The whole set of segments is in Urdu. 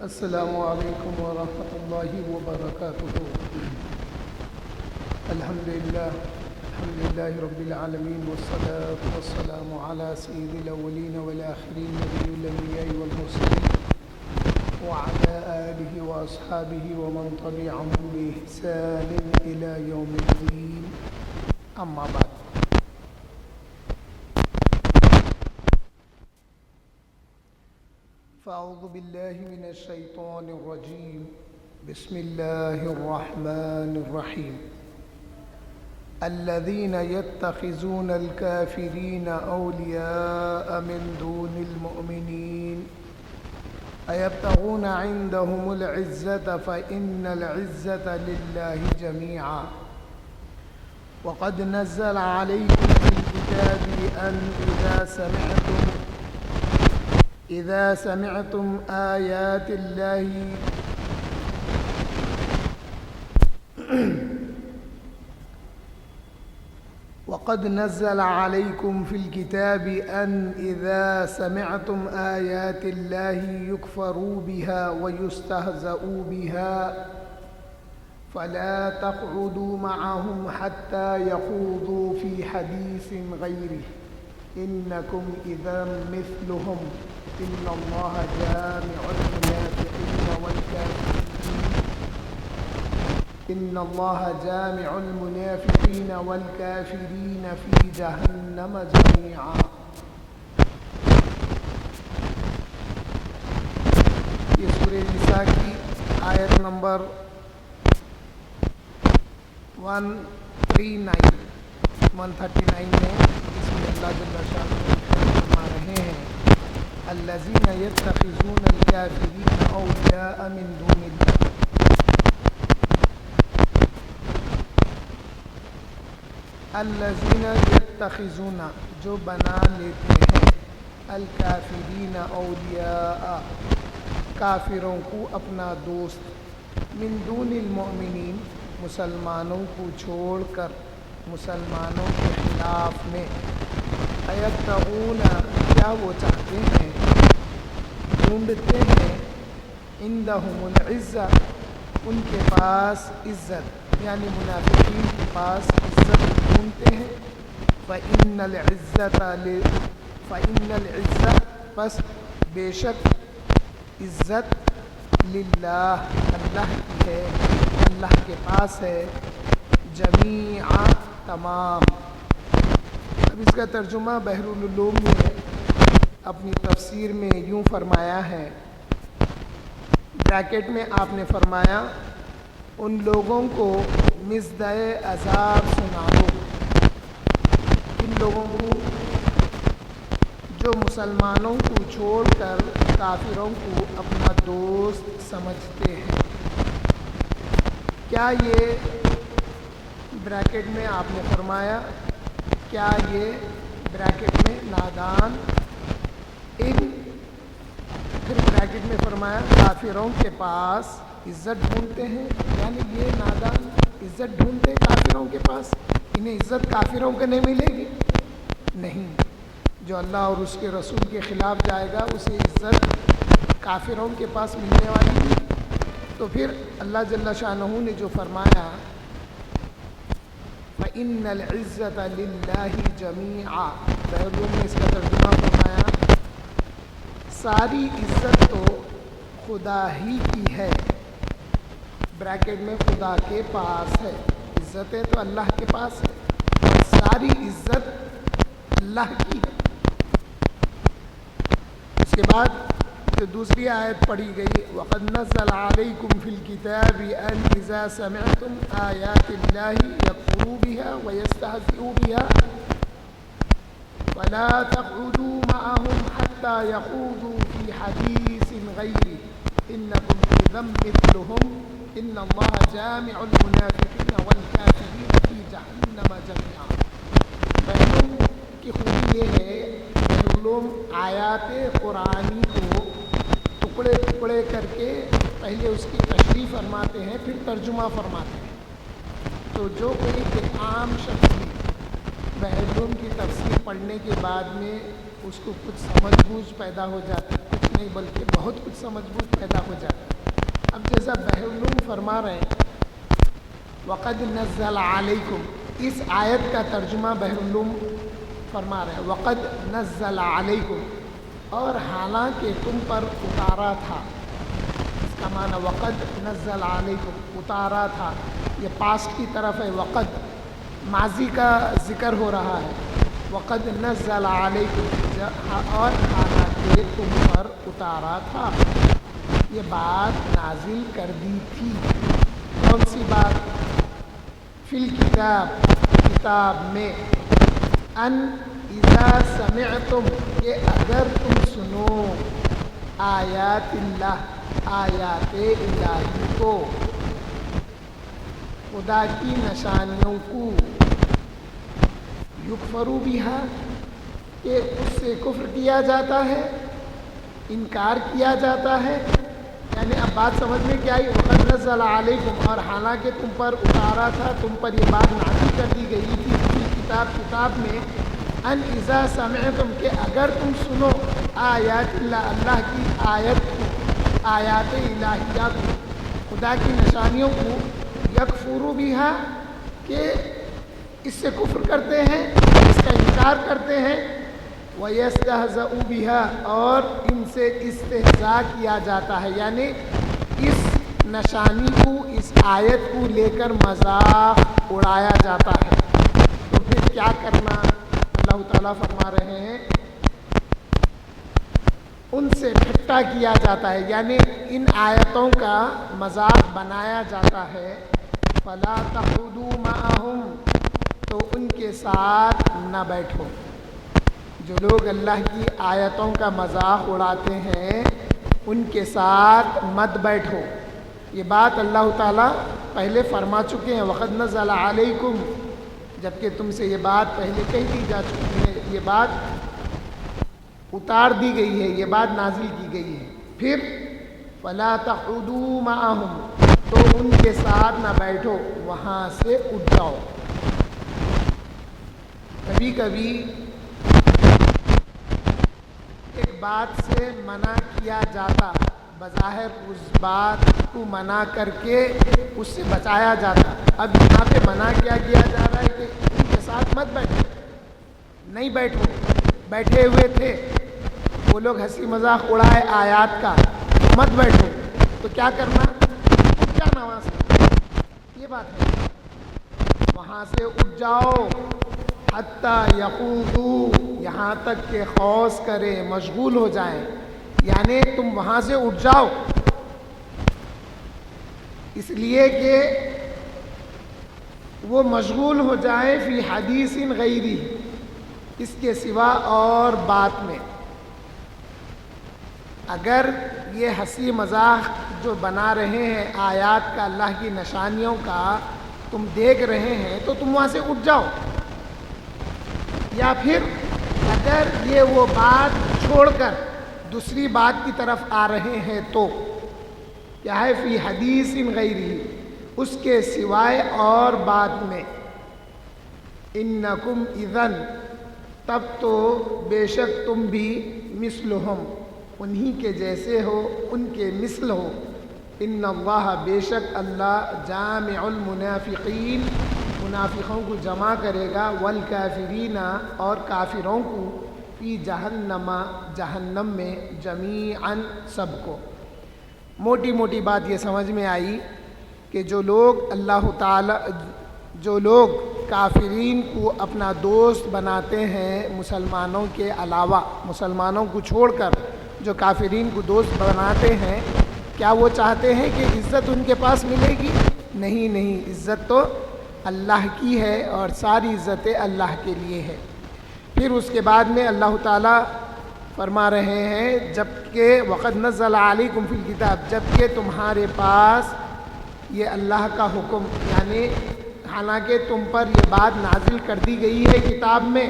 السلام علیکم ورحمۃ اللہ وبرکاتہ۔ الحمدللہ رب العالمین والصلاة والسلام علی سید الاولین والآخرین نبی الانبیاء والمرسلین وعلی آلہ واصحابہ ومن تبعهم بإحسان الی یوم الدین، اما بعد۔ فاعوذ باللہ من الشیطان الرجیم، بسم اللہ الرحمن الرحیم۔ الذین یتخذون الکافرین اولیاء من دون المؤمنین ایبتغون عندهم العزة فإن العزة للہ جمیعا وقد نزل علیکم فی الکتاب ان إذا سمعتم آيات الله وقد نزل عليكم في الكتاب أن إذا سمعتم آيات الله يكفر بها ويستهزأ بها فلا تقعدوا معهم حتى يخوضوا في حديث غيره إنكم إذا مثلهم إن الله جامع المنافقين والكافرين في جهنم جميعا۔ یہ سورہ نساء کی آیت نمبر 139 میں اس میں اللہ جل شانہ فرما رہے ہیں الذین یتخذون الکافرین اولیاء من دون اللہ۔ الذین یتخذون، جو بنا لیتے ہیں، الکافرین اولیاء، کافروں کو اپنا دوست، من دون المؤمنین، مسلمانوں کو چھوڑ کر، مسلمانوں کے خلاف میں، ایبتغون، کیا وہ چاہتے ہیں، ڈھونڈتے ہیں، عندہم العزہ، ان کے پاس عزت، یعنی منافقین کے پاس عزت ڈھونڈتے ہیں، فإن العزہ، پس بے شک عزت، للہ، اللہ کی ہے، اللہ کے پاس ہے، جمیعا، تمام۔ اب اس کا ترجمہ بحر العلوم نے اپنی تفسیر میں یوں فرمایا ہے، بریکٹ میں آپ نے فرمایا ان لوگوں کو مزدۂ عذاب سنا دو، ان لوگوں کو جو مسلمانوں کو چھوڑ کر کافروں کو اپنا دوست سمجھتے ہیں۔ کیا یہ بریکٹ میں آپ نے فرمایا، کیا یہ بریکٹ میں نادان، پھر بریکٹ میں فرمایا کافروں کے پاس عزت ڈھونڈتے ہیں، یعنی یہ نادان عزت ڈھونڈتے کافروں کے پاس، انہیں عزت کافروں کو نہیں ملے گی؟ نہیں، جو اللہ اور اس کے رسول کے خلاف جائے گا اسے عزت کافروں کے پاس ملنے والی نہیں۔ تو پھر اللہ جل شانہ نے جو فرمایا فَإِنَّ الْعِزَّةَ لِلَّهِ جَمِيعًا، بہرحال نے اس کا ترجمہ فرمایا ساری عزت تو خدا ہی کی ہے، بریکٹ میں خدا کے پاس ہے، عزتیں تو اللہ کے پاس ہے، ساری عزت اللہ کی ہے۔ اس کے بعد جو دوسری آیت پڑھی گئی وَقَدْ نَزَّلَ عَلَيْكُمْ فِي الْكِتَابِ أَنْ إِذَا سَمِعْتُمْ آيَاتِ اللَّهِ يَكْفُرُوا بِهَا وَيَسْتَهْزِئُوا بِهَا فَلَا تَقْعُدُوا مَعَهُمْ حَتَّى يَخُوضُوا فِي حَدِيثٍ غَيْرِهِ إِنَّكُمْ إِذًا مِثْلُهُمْ إِنَّ اللَّهَ جَامِعُ الْمُنَافِقِينَ وَالْكَافِرِينَ فِي جَهَنَّمَ جَمِيعًا۔ بہنوں کی خوبی یہ ہے علوم آیات قرآنی کو ٹکڑے ٹکڑے کر کے پہلے اس کی تشریح فرماتے ہیں، پھر ترجمہ فرماتے ہیں۔ تو جو کوئی کہ عام شخص بھی بحر العلوم کی تفسیر پڑھنے کے بعد میں اس کو کچھ سمجھ بوجھ پیدا ہو جاتی، کچھ نہیں بلکہ بہت کچھ سے مضبوط پیدا ہو جاتا ہے۔ اب جیسا بحر العلوم فرما رہے ہیں وقد نزل علیکم، اس آیت کا ترجمہ بحر العلوم فرما رہے ہیں وقد نزل علیکم، اور حالانکہ تم پر اتارا تھا۔ اس کا معنی وقد نزل علیکم، اتارا تھا، یہ پاسٹ کی طرف ہے، وقد ماضی کا ذکر ہو رہا ہے۔ وقد نزل علیکم، اور حالانکہ تم پر اتارا تھا، یہ بات نازل کر دی تھی۔ کون سی بات؟ فی الکتاب، کتاب میں، ان اذا سمعتم، کہ اگر تم سنو، آیات اللہ، آیات الہی کو، خدا کی نشانیوں کو، یکفروا بہا، کہ اس سے کفر کیا جاتا ہے، انکار کیا جاتا ہے، یعنی اب بات سمجھ میں کیا آئی؟ وقد نزل علیکم، اور حالانکہ تم پر اتارا تھا، تم پر یہ بات نازل کر دی گئی تھی کتاب میں، ان اذا سمعتم، کہ اگر تم سنو، آیات اللہ، اللہ کی آیات الہیہ کو، خدا کی نشانیوں کو، یکفروا بہا، کہ اس سے کفر کرتے ہیں، اس کا انکار کرتے ہیں، وَيَسْتَهْزَئُ بِهَا، اور ان سے استہزاء کیا جاتا ہے، یعنی اس نشانی کو، اس آیت کو لے کر مذاق اڑایا جاتا ہے۔ تو پھر کیا کرنا؟ اللہ تعالیٰ فرما رہے ہیں ان سے ٹھٹا کیا جاتا ہے، یعنی ان آیتوں کا مذاق بنایا جاتا ہے۔ فَلَا تَقْعُدُوا مَعَهُمْ، تو ان کے ساتھ نہ بیٹھو۔ جو لوگ اللہ کی آیتوں کا مذاق اڑاتے ہیں ان کے ساتھ مت بیٹھو۔ یہ بات اللہ تعالیٰ پہلے فرما چکے ہیں، وقد نزل علیکم، جبکہ تم سے یہ بات پہلے کہہ دی جا چکی ہے، یہ بات اتار دی گئی ہے، یہ بات نازل کی گئی ہے۔ پھر فلا تقعدوا معهم، تو ان کے ساتھ نہ بیٹھو، وہاں سے اٹھ جاؤ۔ کبھی کبھی ایک بات سے منع کیا جاتا، بظاہر اس بات کو منع کر کے اس سے بچایا جاتا، اب یہاں پہ منع کیا جا رہا ہے کہ ان کے ساتھ مت بیٹھو، نہیں بیٹھو۔ بیٹھے ہوئے تھے وہ لوگ، ہنسی مذاق اڑائے آیات کا، مت بیٹھو، تو کیا کرنا؟ اٹھ جانا وہاں سے، یہ بات ہے، وہاں سے اٹھ جاؤ۔ حتی یخوضوا، یہاں تک کہ خوض کریں، مشغول ہو جائیں، یعنی تم وہاں سے اٹھ جاؤ، اس لیے کہ وہ مشغول ہو جائیں فی حدیث غیری، اس کے سوا اور بات میں۔ اگر یہ ہنسی مذاق جو بنا رہے ہیں آیات کا، اللہ کی نشانیوں کا تم دیکھ رہے ہیں، تو تم وہاں سے اٹھ جاؤ۔ یا پھر اگر یہ وہ بات چھوڑ کر دوسری بات کی طرف آ رہے ہیں تو کیا ہے؟ فی حدیث غیری، اس کے سوائے اور بات میں۔ انکم اذن، تب تو بے شک تم بھی، مثلہم، انہی کے جیسے ہو، ان کے مثل ہو۔ ان اللہ، بے شک اللہ، جامع المنافقین، منافقوں کو جمع کرے گا، والکافرین، اور کافروں کو، فی جہنم، جہنم میں، جمیعاً، سب کو۔ موٹی موٹی بات یہ سمجھ میں آئی کہ جو لوگ کافرین کو اپنا دوست بناتے ہیں مسلمانوں کے علاوہ، مسلمانوں کو چھوڑ کر جو کافرین کو دوست بناتے ہیں، کیا وہ چاہتے ہیں کہ عزت ان کے پاس ملے گی؟ نہیں، عزت تو اللہ کی ہے، اور ساری عزتیں اللہ کے لیے ہے۔ پھر اس کے بعد میں اللہ تعالیٰ فرما رہے ہیں، جبکہ وقد نزل علیکم فی الکتاب، جبکہ تمہارے پاس یہ اللہ کا حکم، یعنی حالانکہ تم پر یہ بات نازل کر دی گئی ہے کتاب میں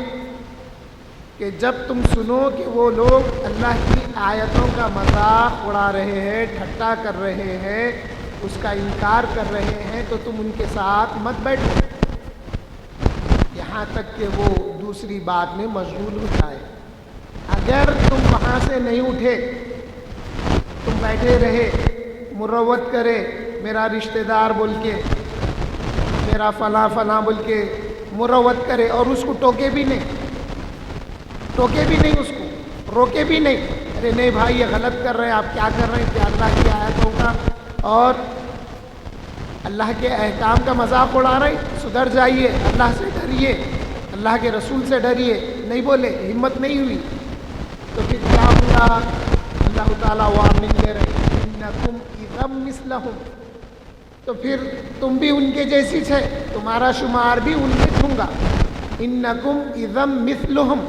کہ جب تم سنو کہ وہ لوگ اللہ کی آیتوں کا مذاق اڑا رہے ہیں، ٹھٹا کر رہے ہیں، اس کا انکار کر رہے ہیں، تو تم ان کے ساتھ مت بیٹھو، یہاں تک کہ وہ دوسری بات میں مشغول ہو جائے۔ اگر تم وہاں سے نہیں اٹھے تم بیٹھے رہے مروت کرے میرا رشتہ دار بول کے، میرا فلاں فلاں بول کے مروت کرے، اور اس کو ٹوکے بھی نہیں، اس کو روکے بھی نہیں، ارے نہیں بھائی یہ غلط کر رہے ہیں، آپ کیا کر رہے ہیں، کیا اللہ کی آیتوں کا اور اللہ کے احکام کا مذاق اڑا رہے ہیں، سدھر جائیے، اللہ سے ڈریے، اللہ کے رسول سے ڈریے، نہیں بولے، ہمت نہیں ہوئی، تو پھر کیا ہوا؟ اللہ تعالیٰ وارننگ دے رہے ہیں، انکم اذا مثلہم، تو پھر تم بھی ان کے جیسی ہے، تمہارا شمار بھی ان میں دوں گا، انکم اذا مثلہم،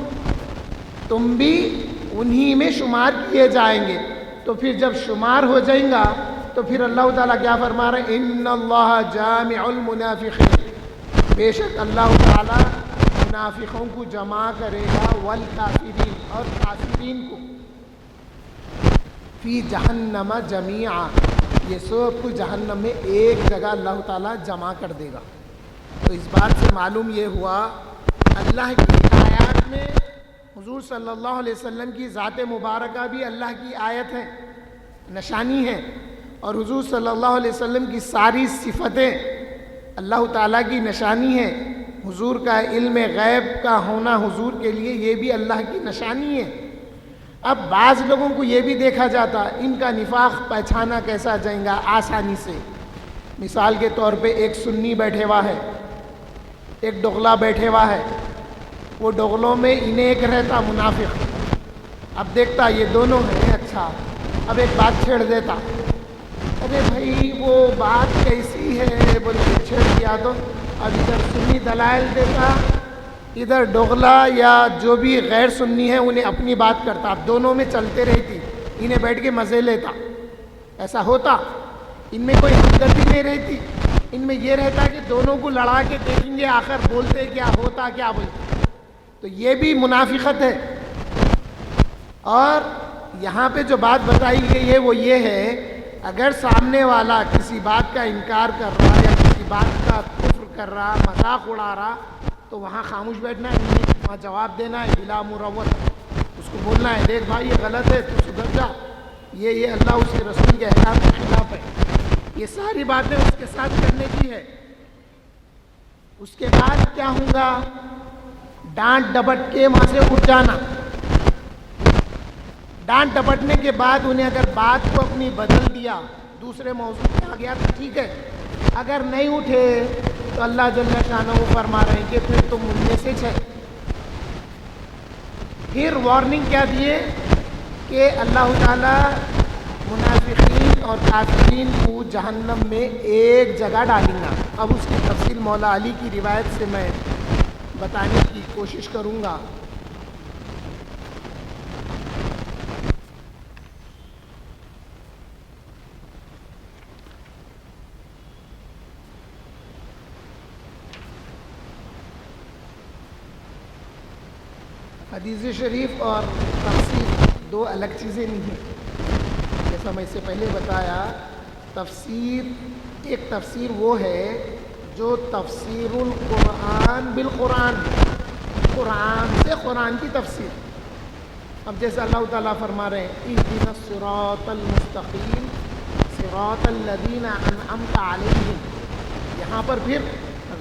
تم بھی انہی میں شمار کیے جائیں گے، تو پھر جب شمار ہو جائیں گا تو پھر اللہ تعالیٰ کیا فرما رہے ہیں؟ ان اللہ جامع المنافقین، بے شک اللہ تعالیٰ منافقوں کو جمع کرے گا، والکافرین، اور کافرین کو، فی جہنم جمیعا، یہ سب کو جہنم میں ایک جگہ اللہ تعالیٰ جمع کر دے گا۔ تو اس بات سے معلوم یہ ہوا اللہ کی آیات میں حضور صلی اللہ علیہ وسلم کی ذات مبارکہ بھی اللہ کی آیت ہے، نشانی ہے، اور حضور صلی اللہ علیہ وسلم کی ساری صفتیں اللہ تعالیٰ کی نشانی ہے، حضور کا علم غیب کا ہونا حضور کے لیے یہ بھی اللہ کی نشانی ہے۔ اب بعض لوگوں کو یہ بھی دیکھا جاتا ان کا نفاق پہچانا کیسا جائیں گا آسانی سے، مثال کے طور پہ ایک سنی بیٹھے ہوا ہے، ایک ڈغلا بیٹھے ہوا ہے، وہ ڈغلوں میں انہیں ایک رہتا منافق، اب دیکھتا یہ دونوں ہیں، اچھا اب ایک بات چھیڑ دیتا، ارے بھائی وہ بات کیسی ہے بول کے چھیڑ دیا، تو اب ادھر سنی دلائل دیتا، ادھر ڈغلا یا جو بھی غیر سنی ہے انہیں اپنی بات کرتا، اب دونوں میں چلتے رہتی، انہیں بیٹھ کے مزے لیتا، ایسا ہوتا، ان میں کوئی ہمدردی نہیں رہتی، ان میں یہ رہتا کہ دونوں کو لڑا کے دیکھیں گے آخر بولتے کیا، ہوتا کیا بولتے، تو یہ بھی منافقت ہے۔ اور یہاں پہ جو بات بتائی گئی ہے وہ یہ ہے، اگر سامنے والا کسی بات کا انکار کر رہا یا کسی بات کا کفر کر رہا، مذاق اڑا رہا، تو وہاں خاموش بیٹھنا ہے، وہاں جواب دینا ہے بلا مروت، اس کو بولنا ہے دیکھ بھائی یہ غلط ہے، تو سدھر جا، یہ اللہ اس کے رسول کے احکام کے خلاف ہے، یہ ساری باتیں اس کے ساتھ کرنے کی ہے۔ اس کے بعد کیا ہوگا؟ ڈانٹ ڈپٹ کے وہاں سے اٹھ جانا، ڈانٹ ڈپٹنے کے بعد انہیں اگر بات کو اپنی بدل دیا، دوسرے موضوع پہ آ گیا تو ٹھیک ہے، اگر نہیں اٹھے تو اللہ جل شانہ فرما رہے ہیں کہ پھر تم ان میں سے ہے۔ پھر وارننگ کیا دیے کہ اللہ تعالیٰ منافقین اور کافرین کو جہنم میں ایک جگہ ڈالیں گا۔ اب اس کی تفصیل مولا علی کی روایت سے میں بتانے کی کوشش کروں گا۔ حدیث شریف اور تفسیر دو الگ چیزیں نہیں ہیں، جیسا میں اس سے پہلے بتایا، تفسیر ایک تفسیر وہ ہے جو تفسیر القرآن بالقرآن، قرآن سے قرآن کی تفسیر۔ اب جیسے اللہ تعالیٰ فرما رہے ہیں اہدنا الصراط المستقیم صراط الذین انعمت علیہم، یہاں پر پھر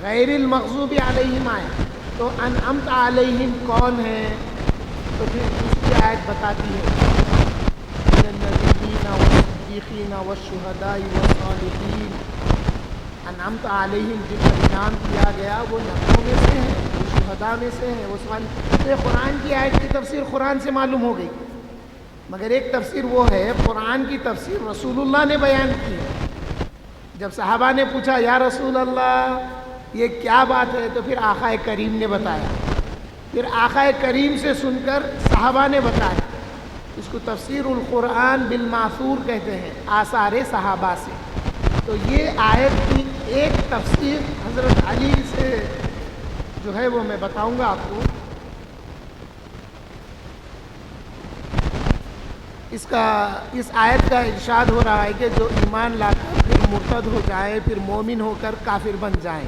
غیر المغضوب علیہم آئے، تو انعمت علیہم کون ہے؟ تو پھر اس کی آیت بتاتی ہے من النبیین والصدیقین والشہداء والصالحین، انعمت علیہم جن کا انعام کیا گیا وہ نبیوں میں سے ہیں، وہ شہداء میں سے ہیں، وہ صالحین۔ تو قرآن کی آیت کی تفسیر قرآن سے معلوم ہو گئی، مگر ایک تفسیر وہ ہے قرآن کی تفسیر رسول اللہ نے بیان کی ہے۔ جب صحابہ نے پوچھا یا رسول اللہ یہ کیا بات ہے، تو پھر آقا کریم نے بتایا، پھر آقا کریم سے سن کر صحابہ نے بتایا، اس کو تفسیر القرآن بالماثور کہتے ہیں، آثار صحابہ سے۔ تو یہ آیت کی ایک تفسیر حضرت علی سے جو ہے وہ میں بتاؤں گا آپ کو۔ اس آیت کا ارشاد ہو رہا ہے کہ جو ایمان لا کر پھر مرتد ہو جائے، پھر مومن ہو کر کافر بن جائیں،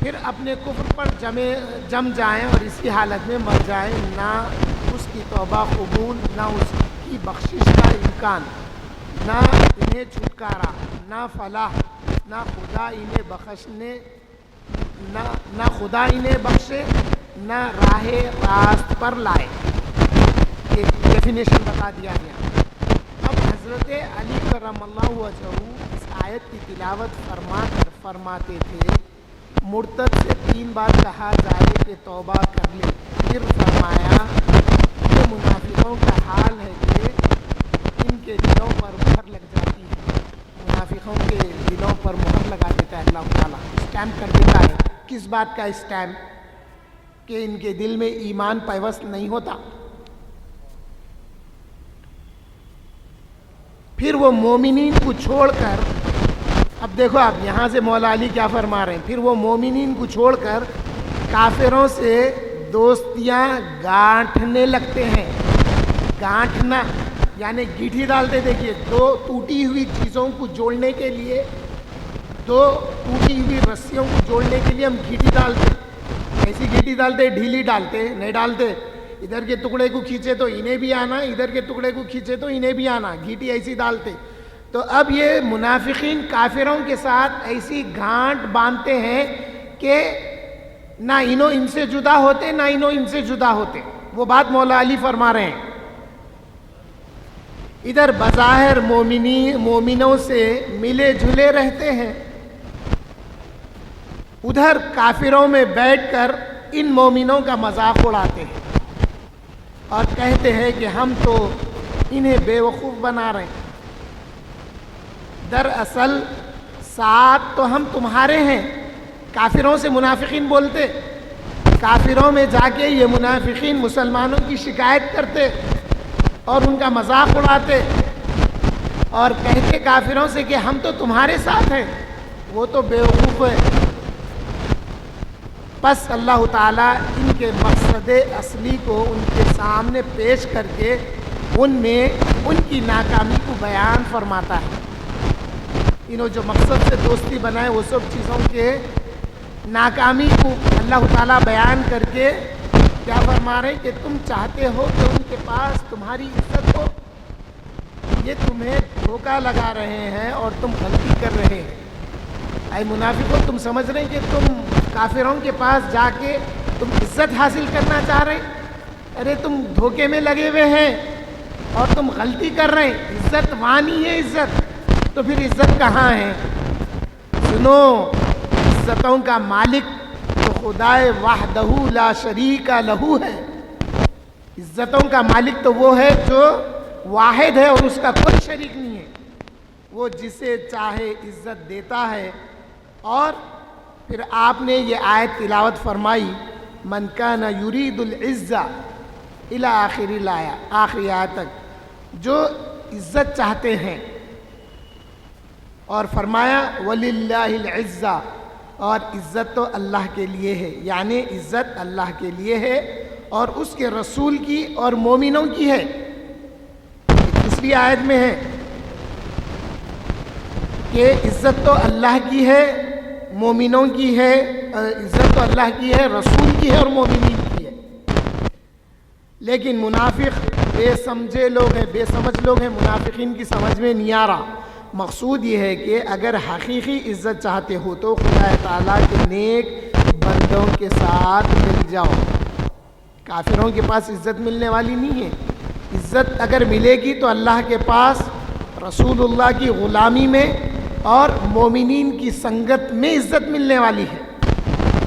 پھر اپنے کفر پر جم جائیں اور اسی حالت میں مر جائیں، نہ کی توبہ قبول، نہ اس کی بخشش کا امکان، نہ انہیں چھٹکارا، نہ فلاح، نہ خدا انہیں بخشنے، نہ خدا انہیں بخشے، نہ راہ راست پر لائے۔ یہ ڈیفینیشن بتا دیا گیا۔ اب حضرت علی کرم اللہ وجہہ اس آیت کی تلاوت فرماتے تھے، مرتد سے 3 بار کہا جائے کہ توبہ کر لے، پھر فرمایا یہ منافقوں کا حال ہے کہ ان کے دلوں پر مہر لگ جاتی ہے۔ منافقوں کے دلوں پر مہر لگا دیتا ہے اللہ تعالیٰ، اسٹیمپ کر دیتا ہے۔ کس بات کا اسٹیمپ؟ کہ ان کے دل میں ایمان پیوست نہیں ہوتا۔ پھر وہ مومنین کو چھوڑ کر، اب دیکھو آپ یہاں سے مولا علی کیا فرما رہے ہیں، پھر وہ مومنین کو چھوڑ کر کافروں سے دوستیاں گانٹھنے لگتے ہیں۔ گانٹھنا یعنی گیٹھی ڈالتے، دیکھیے 2 ٹوٹی ہوئی چیزوں کو جوڑنے کے لیے، 2 ٹوٹی ہوئی رسیوں کو جوڑنے کے لیے ہم گیٹھی ڈالتے، ایسی گیٹھی ڈالتے، ڈھیلی ڈالتے نہیں ڈالتے، ادھر کے ٹکڑے کو کھینچے تو انہیں بھی آنا، ادھر کے ٹکڑے کو کھینچے تو انہیں بھی آنا، گیٹھی ایسی ڈالتے۔ تو اب یہ منافقین کافروں کے ساتھ ایسی گھانٹ باندھتے ہیں کہ نہ انہوں ان سے جدا ہوتے، نہ انہوں ان سے جدا ہوتے۔ وہ بات مولا علی فرما رہے ہیں۔ ادھر بظاہر مومنوں سے ملے جھلے رہتے ہیں، ادھر کافروں میں بیٹھ کر ان مومنوں کا مذاق اڑاتے ہیں اور کہتے ہیں کہ ہم تو انہیں بے وقوف بنا رہے ہیں، دراصل ساتھ تو ہم تمہارے ہیں۔ کافروں سے منافقین بولتے، کافروں میں جا کے یہ منافقین مسلمانوں کی شکایت کرتے اور ان کا مذاق اڑاتے اور کہتے کافروں سے کہ ہم تو تمہارے ساتھ ہیں، وہ تو بے وقوف ہے۔ پس اللہ تعالیٰ ان کے مقصد اصلی کو ان کے سامنے پیش کر کے ان میں ان کی ناکامی کو بیان فرماتا ہے۔ انہوں جو مقصد سے دوستی بنائے وہ سب چیزوں کے ناکامی کو اللہ تعالیٰ بیان کر کے کیا فرما رہے ہیں کہ تم چاہتے ہو کہ ان کے پاس تمہاری عزت ہو، یہ تمہیں دھوکہ لگا رہے ہیں اور تم غلطی کر رہے ہیں۔ اے منافقو، تم سمجھ رہے ہیں کہ تم کافروں کے پاس جا کے تم عزت حاصل کرنا چاہ رہے ہیں؟ ارے تم دھوکے میں لگے ہوئے ہیں اور تم غلطی کر رہے ہیں۔ عزت وہاں نہیں ہے، عزت تو پھر عزت کہاں ہے؟ سنو، عزتوں کا مالک تو خدائے وحدہ لا شریک لہو ہے۔ عزتوں کا مالک تو وہ ہے جو واحد ہے اور اس کا کوئی شریک نہیں ہے، وہ جسے چاہے عزت دیتا ہے۔ اور پھر آپ نے یہ آیت تلاوت فرمائی، من کان یرید العزہ الی آخری الآیہ، آخری آیت تک، جو عزت چاہتے ہیں، اور فرمایا وَلِلَّهِ الْعِزَّةُ، اور عزت تو اللہ کے لیے ہے، یعنی عزت اللہ کے لیے ہے اور اس کے رسول کی اور مومنوں کی ہے۔ دوسری آیت میں ہے کہ عزت تو اللہ کی ہے، مومنوں کی ہے، عزت تو اللہ کی ہے، رسول کی ہے اور مومنین کی ہے۔ لیکن منافق بے سمجھے لوگ ہیں، بے سمجھ لوگ ہیں، منافقین کی سمجھ میں نہیں آ رہا۔ مقصود یہ ہے کہ اگر حقیقی عزت چاہتے ہو تو خدا تعالیٰ کے نیک بندوں کے ساتھ مل جاؤ۔ کافروں کے پاس عزت ملنے والی نہیں ہے۔ عزت اگر ملے گی تو اللہ کے پاس، رسول اللہ کی غلامی میں اور مومنین کی سنگت میں عزت ملنے والی ہے۔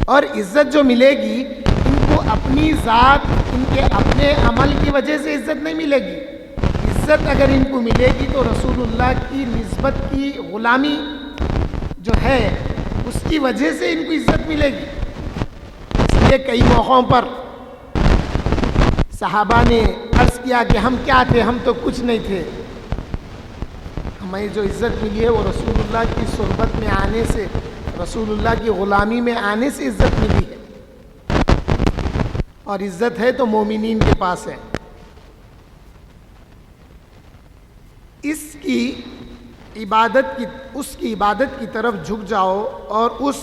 اور عزت جو ملے گی ان کو اپنی ذات، ان کے اپنے عمل کی وجہ سے عزت نہیں ملے گی۔ عزت اگر ان کو ملے گی تو رسول اللہ کی نسبت کی غلامی جو ہے اس کی وجہ سے ان کو عزت ملے گی۔ اس لیے کئی موقعوں پر صحابہ نے عرض کیا کہ ہم کیا تھے، ہم تو کچھ نہیں تھے، ہمیں جو عزت ملی ہے وہ رسول اللہ کی صحبت میں آنے سے، رسول اللہ کی غلامی میں آنے سے عزت ملی ہے، اور عزت ہے تو مومنین کے پاس ہے۔ اس کی عبادت کی طرف جھک جاؤ اور اس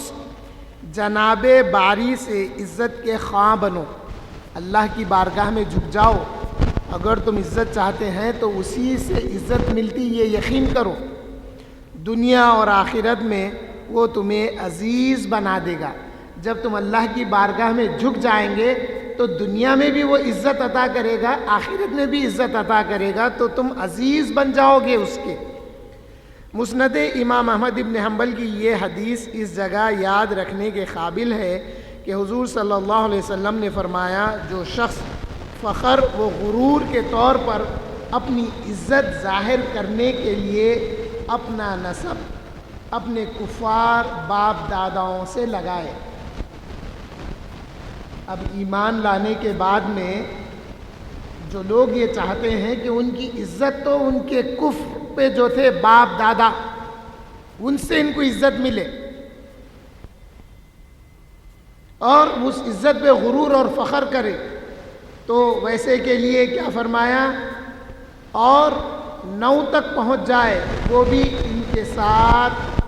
جناب باری سے عزت کے خواہاں بنو۔ اللہ کی بارگاہ میں جھک جاؤ اگر تم عزت چاہتے ہیں تو اسی سے عزت ملتی، یہ یقین کرو۔ دنیا اور آخرت میں وہ تمہیں عزیز بنا دے گا۔ جب تم اللہ کی بارگاہ میں جھک جائیں گے تو دنیا میں بھی وہ عزت عطا کرے گا، آخرت میں بھی عزت عطا کرے گا، تو تم عزیز بن جاؤ گے اس کے۔ مسند امام احمد بن حنبل کی یہ حدیث اس جگہ یاد رکھنے کے قابل ہے کہ حضور صلی اللہ علیہ وسلم نے فرمایا، جو شخص فخر و غرور کے طور پر اپنی عزت ظاہر کرنے کے لیے اپنا نسب اپنے کفار باپ داداؤں سے لگائے، اب ایمان لانے کے بعد میں جو لوگ یہ چاہتے ہیں کہ ان کی عزت تو ان کے کفر پہ جو تھے باپ دادا ان سے ان کو عزت ملے، اور اس عزت پہ غرور اور فخر کرے، تو ویسے کے لیے کیا فرمایا، اور 9 تک پہنچ جائے وہ بھی ان کے ساتھ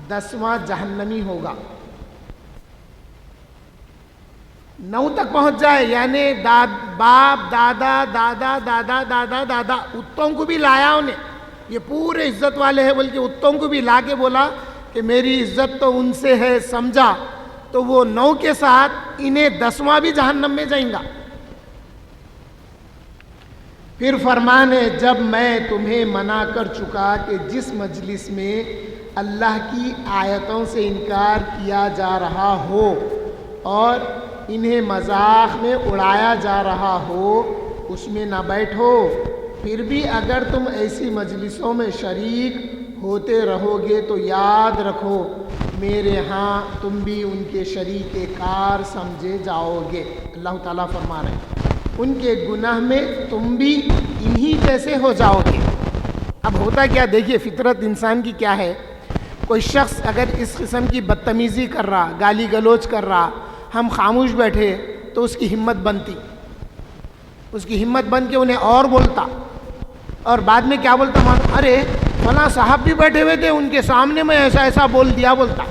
10واں جہنمی ہوگا۔ 9 تک پہنچ جائے یعنی باپ دادا دادا دادا دادا دادا اتوں کو بھی لایا انہیں، یہ پورے عزت والے ہیں، بلکہ اتوں کو بھی لا کے بولا کہ میری عزت تو ان سے ہے، سمجھا، تو وہ 9 کے ساتھ انہیں 10واں بھی جہنم میں جائیں گا۔ پھر فرمان ہے، جب میں تمہیں منع کر چکا کہ جس مجلس میں اللہ کی آیتوں سے انکار کیا جا رہا ہو اور انہیں مذاق میں اڑایا جا رہا ہو اس میں نہ بیٹھو، پھر بھی اگر تم ایسی مجلسوں میں شریک ہوتے رہو گے تو یاد رکھو میرے ہاں تم بھی ان کے شریک کار سمجھے جاؤ گے۔ اللہ تعالیٰ فرما رہے ہیں ان کے گناہ میں تم بھی انہی جیسے ہو جاؤ گے۔ اب ہوتا کیا، دیکھیے فطرت انسان کی کیا ہے، کوئی شخص اگر اس قسم کی بدتمیزی کر رہا، گالی گلوچ کر رہا، ہم خاموش بیٹھے تو اس کی ہمت بنتی، اس کی ہمت بن کے انہیں اور بولتا، اور بعد میں کیا بولتا، ارے فلاں صاحب بھی بیٹھے ہوئے تھے ان کے سامنے میں ایسا ایسا بول دیا بولتا۔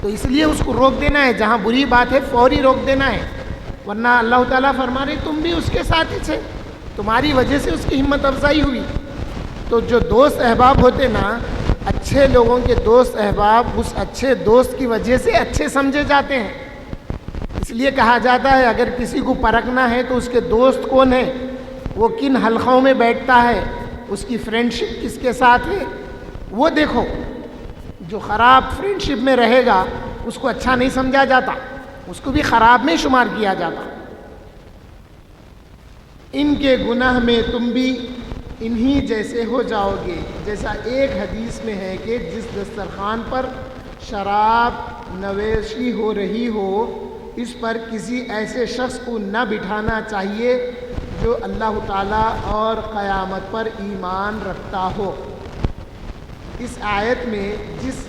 تو اس لیے اس کو روک دینا ہے، جہاں بری بات ہے فوری روک دینا ہے، ورنہ اللہ تعالیٰ فرما رہے تم بھی اس کے ساتھ ہی تھے، تمہاری وجہ سے اس کی ہمت افزائی ہوئی۔ تو جو دوست احباب ہوتے نا، اچھے لوگوں کے دوست احباب اس اچھے دوست کی وجہ سے اچھے سمجھے جاتے ہیں۔ اس لیے کہا جاتا ہے اگر کسی کو پرکھنا ہے تو اس کے دوست کون ہیں، وہ کن حلقوں میں بیٹھتا ہے، اس کی فرینڈشپ کس کے ساتھ ہے، وہ دیکھو۔ جو خراب فرینڈشپ میں رہے گا اس کو اچھا نہیں سمجھا جاتا، اس کو بھی خراب میں شمار کیا جاتا۔ ان کے گناہ میں تم بھی انہی جیسے ہو جاؤ گے، جیسا ایک حدیث میں ہے کہ جس دسترخوان پر شراب نوشی ہو رہی ہو اس پر کسی ایسے شخص کو نہ بٹھانا چاہیے جو اللہ تعالیٰ اور قیامت پر ایمان رکھتا ہو۔ اس آیت میں جس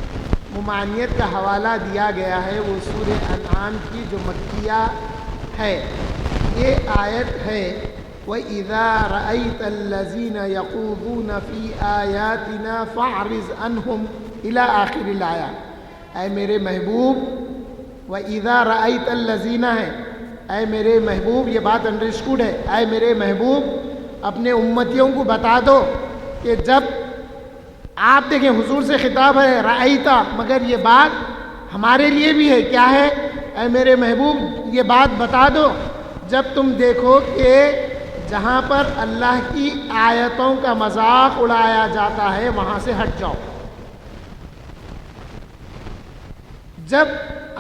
ممانعت کا حوالہ دیا گیا ہے وہ سورہ انعام کی جو مکیہ ہے، یہ آیت ہے وَإِذَا رَأَيْتَ الَّذِينَ يَخُوضُونَ فِي آيَاتِنَا فَأَعْرِضْ عَنْهُمْ إِلَىٰ آخِرِ الْآيَةِ۔ اے میرے محبوب، وَإِذَا رَأَيْتَ الَّذِينَ ہے، اے میرے محبوب، یہ بات انڈرسٹوڈ ہے، اے میرے محبوب اپنے امتیوں کو بتا دو کہ جب آپ دیکھیں حضور سے خطاب ہے رأیتا، مگر یہ بات ہمارے لیے بھی ہے، کیا ہے، اے میرے محبوب یہ بات بتا دو جب تم دیکھو کہ جہاں پر اللہ کی آیتوں کا مذاق اڑایا جاتا ہے وہاں سے ہٹ جاؤ۔ جب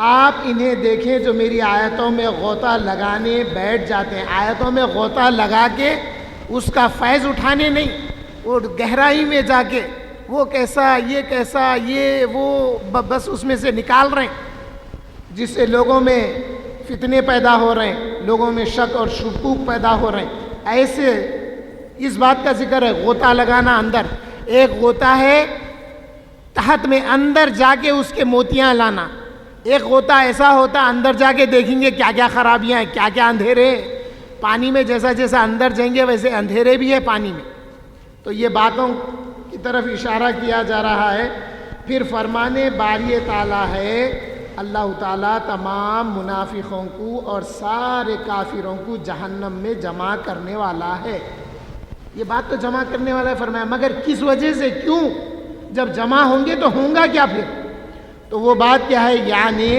آپ انہیں دیکھیں جو میری آیتوں میں غوطہ لگانے بیٹھ جاتے ہیں، آیتوں میں غوطہ لگا کے اس کا فیض اٹھانے نہیں، وہ گہرائی میں جا کے وہ کیسا یہ کیسا یہ وہ بس اس میں سے نکال رہے ہیں، جس سے لوگوں میں فتنے پیدا ہو رہے ہیں، لوگوں میں شک اور شکوک پیدا ہو رہے ہیں۔ ایسے اس بات کا ذکر ہے غوطہ لگانا اندر، ایک غوطہ ہے تحت میں اندر جا کے اس کے موتیاں لانا، ایک غوطہ ایسا ہوتا اندر جا کے دیکھیں گے کیا کیا خرابیاں ہیں، کیا کیا اندھیرے ہیں، پانی میں جیسا جیسا اندر جائیں گے ویسے اندھیرے بھی ہے پانی میں۔ تو یہ باتوں کی طرف اشارہ کیا جا رہا ہے۔ پھر فرمانے باری تعالیٰ ہے اللہ تعالیٰ تمام منافقوں کو اور سارے کافروں کو جہنم میں جمع کرنے والا ہے۔ یہ بات تو جمع کرنے والا ہے، فرمایا مگر کس وجہ سے، کیوں؟ جب جمع ہوں گے تو ہوں گا کیا پھر؟ تو وہ بات کیا ہے؟ یعنی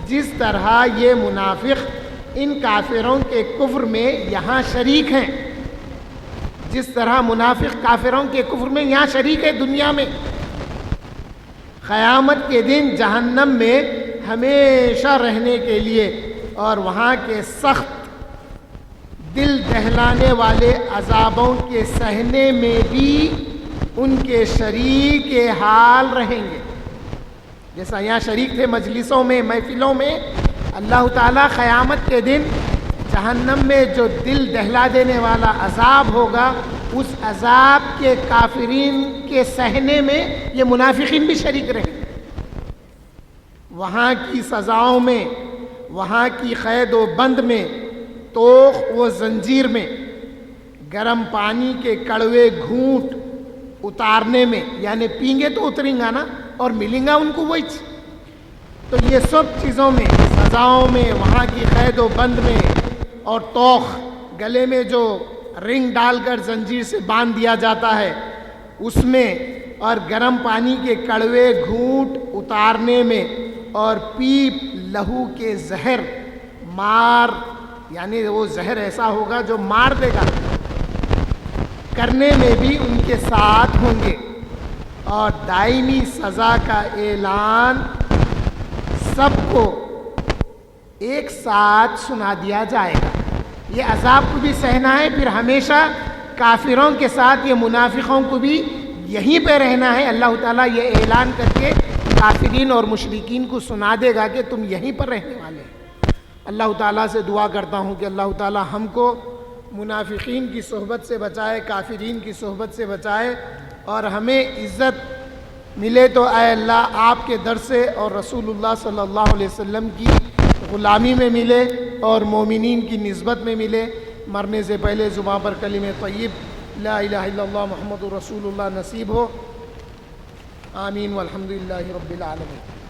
جس طرح یہ منافق ان کافروں کے کفر میں یہاں شریک ہیں، جس طرح منافق کافروں کے کفر میں یہاں شریک ہے دنیا میں، قیامت کے دن جہنم میں ہمیشہ رہنے کے لیے اور وہاں کے سخت دل دہلانے والے عذابوں کے سہنے میں بھی ان کے شریک حال رہیں گے۔ جیسا یہاں شریک تھے مجلسوں میں، محفلوں میں، اللہ تعالیٰ قیامت کے دن جہنم میں جو دل دہلا دینے والا عذاب ہوگا، اس عذاب کے کافرین کے سہنے میں یہ منافقین بھی شریک رہیں گے۔ وہاں کی سزاؤں میں، وہاں کی قید و بند میں، توق و زنجیر میں، گرم پانی کے کڑوے گھونٹ اتارنے میں، یعنی پیں گے تو اتریں گا نا، اور ملیں گا ان کو وہی۔ تو یہ سب چیزوں میں، سزاؤں میں، وہاں کی قید و بند میں، اور توق گلے میں جو رنگ ڈال کر زنجیر سے باندھ دیا جاتا ہے اس میں، اور گرم پانی کے کڑوے گھونٹ اتارنے میں، اور پیپ لہو کے زہر مار، یعنی وہ زہر ایسا ہوگا جو مار دے گا، کرنے میں بھی ان کے ساتھ ہوں گے، اور دائمی سزا کا اعلان سب کو ایک ساتھ سنا دیا جائے گا۔ یہ عذاب کو بھی سہنا ہے، پھر ہمیشہ کافروں کے ساتھ یہ منافقوں کو بھی یہیں پہ رہنا ہے۔ اللہ تعالیٰ یہ اعلان کر کے کافرین اور مشرکین کو سنا دے گا کہ تم یہیں پر رہنے والے ہیں۔ اللہ تعالیٰ سے دعا کرتا ہوں کہ اللہ تعالیٰ ہم کو منافقین کی صحبت سے بچائے، کافرین کی صحبت سے بچائے، اور ہمیں عزت ملے تو اے اللہ آپ کے در سے اور رسول اللہ صلی اللہ علیہ وسلم کی غلامی میں ملے، اور مومنین کی نسبت میں ملے۔ مرنے سے پہلے زباں پر کلمہ طیب لا الہ الا اللہ محمد رسول اللہ نصیب ہو۔ آمین والحمد للہ رب العالمین۔